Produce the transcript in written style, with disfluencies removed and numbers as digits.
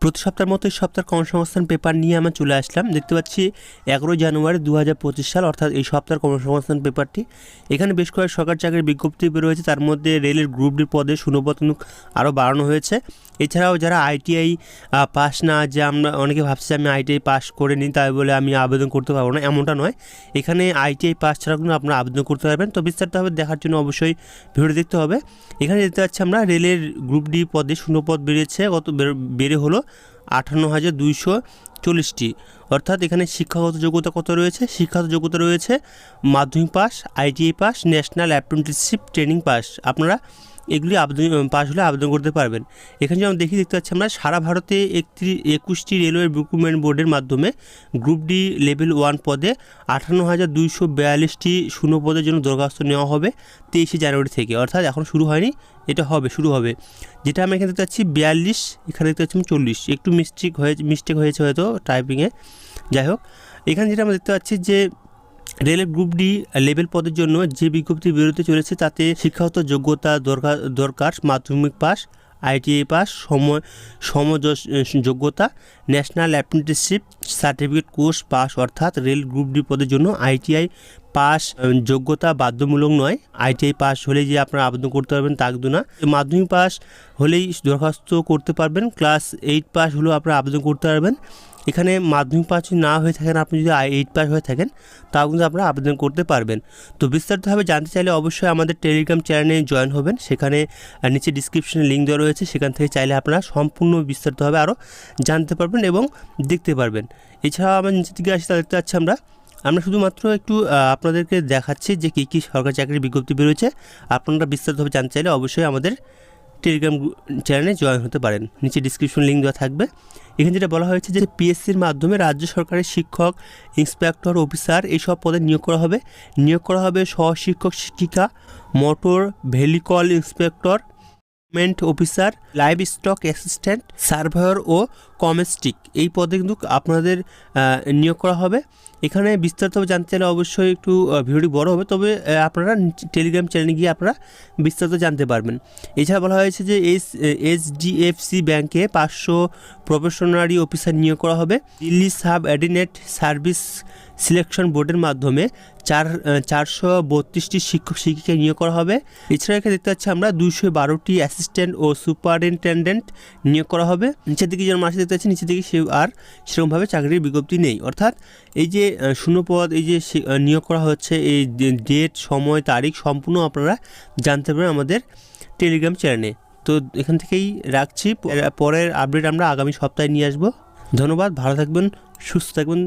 প্রতি সপ্তাহের মতো এই সপ্তাহের কর্মসংস্থান পেপার নিয়ে আমরা চলে আসলাম। দেখতে পাচ্ছি 11 জানুয়ারি 2025 সাল, অর্থাৎ এই সপ্তাহের কর্মসংস্থান পেপারটি। এখানে বেশ কয়েক সরকারি চাকরির বিজ্ঞপ্তি বেরোয়েছে, তার মধ্যে রেলের গ্রুপ ডি পদে শূন্যপদ কিন্তু আরও বাড়ানো হয়েছে। এছাড়াও যারা আইটিআই পাস না, যে আমরা অনেকে ভাবছি আমি আইটিআই পাস করে নিই তাই বলে আমি আবেদন করতে পারবো না, এমনটা নয়। এখানে আইটিআই পাস ছাড়া কিন্তু আপনারা আবেদন করতে পারবেন। তো বিস্তারিতভাবে দেখার জন্য অবশ্যই ভিডিও দেখতে হবে। এখানে দেখতে পাচ্ছি আমরা রেলের গ্রুপ ডি পদে শূন্যপদ বেরিয়েছে, বেড়ে হলো 58,240টি। অর্থাৎ এখানে শিক্ষাগত যোগ্যতা কত রয়েছে? শিক্ষাগত যোগ্যতা রয়েছে মাধ্যমিক pass, ITI pass, national apprenticeship training pass. আপনারা এগুলি পাস হলে আবেদন করতে পারবেন। এখানে যেমন দেখতে পাচ্ছি আমরা সারা ভারতে 21টি রেলওয়ে রিক্রুটমেন্ট বোর্ডের মাধ্যমে গ্রুপ ডি লেভেল 1 পদে 58,242টি শূন্যপদের জন্য দরখাস্ত নেওয়া হবে 23 জানুয়ারি থেকে। অর্থাৎ এখন শুরু হয়নি, এটা শুরু হবে। যেটা আমরা এখানে দেখতে পাচ্ছি 42, এখানে দেখতে পাচ্ছি 40, একটু মিস্টেক হয়েছে হয়তো টাইপিংয়ে। যাই হোক, এখানে যেটা আমরা দেখতে পাচ্ছি যে রেলের গ্রুপ ডি লেভেল পদের জন্য যে বিজ্ঞপ্তি বেরোতে চলেছে তাতে শিক্ষাগত যোগ্যতা দরকার মাধ্যমিক পাস, আইটিআই পাস, যোগ্যতা, national apprenticeship certificate course pass. অর্থাৎ রেল গ্রুপ ডি পদের জন্য আইটিআই পাস যোগ্যতা বাধ্যমূলক নয়। আইটিআই পাস হলেই যে আপনারা আবেদন করতে পারবেন তা কিন্তু না। মাধ্যমিক পাস হলেই দরখাস্ত করতে পারবেন, ক্লাস 8 পাস হলেও আপনারা আবেদন করতে পারবেন। এখানে মাধ্যমিক পাস না হয়ে থাকেন, আপনি যদি 8 পাস হয়ে থাকেন তাও কিন্তু আপনারা আবেদন করতে পারবেন। তো বিস্তারিতভাবে জানতে চাইলে অবশ্যই আমাদের টেলিগ্রাম চ্যানেলে জয়েন হবেন। সেখানে নিচে ডিসক্রিপশনে লিঙ্ক দেওয়া রয়েছে, সেখান থেকে চাইলে আপনারা সম্পূর্ণ বিস্তারিতভাবে আরও জানতে পারবেন এবং দেখতে পারবেন। এছাড়াও আমরা নিচের দিকে আসি, তা দেখতে পাচ্ছি আমরা শুধুমাত্র একটু আপনাদেরকে দেখাচ্ছি যে কী সরকারি চাকরির বিজ্ঞপ্তি বেরোচ্ছে। আপনারা বিস্তারিতভাবে জানতে চাইলে অবশ্যই আমাদের টেলিগ্রাম চ্যানেলে জয়েন হতে পারেন, নিচে ডিসক্রিপশন লিঙ্ক দেওয়া থাকবে। এখানে যেটা বলা হয়েছে যে পিএসসির মাধ্যমে রাজ্য সরকারের শিক্ষক, ইন্সপেক্টর, অফিসার এইসব পদে নিয়োগ করা হবে সহশিক্ষক শিক্ষিকা, motor vehicle inspector, officer, livestock assistant, surveyor ও কমেস্টিক এই পদে কিন্তু আপনাদের নিয়োগ করা হবে। এখানে বিস্তারিতভাবে জানতে চাইলে অবশ্যই একটু ভিডিওটি বড় হবে, তবে আপনারা টেলিগ্রাম চ্যানেলে গিয়ে আপনারা বিস্তারিত জানতে পারবেন। এছাড়া বলা হয়েছে যে এইচডিএফসি ব্যাংকে 500 প্রফেশনারি অফিসার নিয়োগ করা হবে। Delhi sub ordinate service selection বোর্ডের মাধ্যমে 432টি শিক্ষক শিক্ষিকা নিয়োগ করা হবে। এছাড়া এখানে দেখতে পাচ্ছি আমরা 212টি অ্যাসিস্ট্যান্ট ও সুপারিনটেন্ডেন্ট নিয়োগ করা হবে। নিচের দিকে যেমন মাসে দেখতে পাচ্ছি, নিচের দিকে আর সেরকমভাবে চাকরির বিজ্ঞপ্তি নেই। অর্থাৎ এই যে শূন্যপদ এই যে নিয়োগ করা হচ্ছে, এই ডেট, সময়, তারিখ সম্পূর্ণ আপনারা জানতে পারবেন আমাদের টেলিগ্রাম চ্যানেলে। তো এখান থেকেই রাখছি, পরের আপডেট আমরা আগামী সপ্তাহে নিয়ে আসবো। ধন্যবাদ, ভালো থাকবেন, সুস্থ থাকবেন।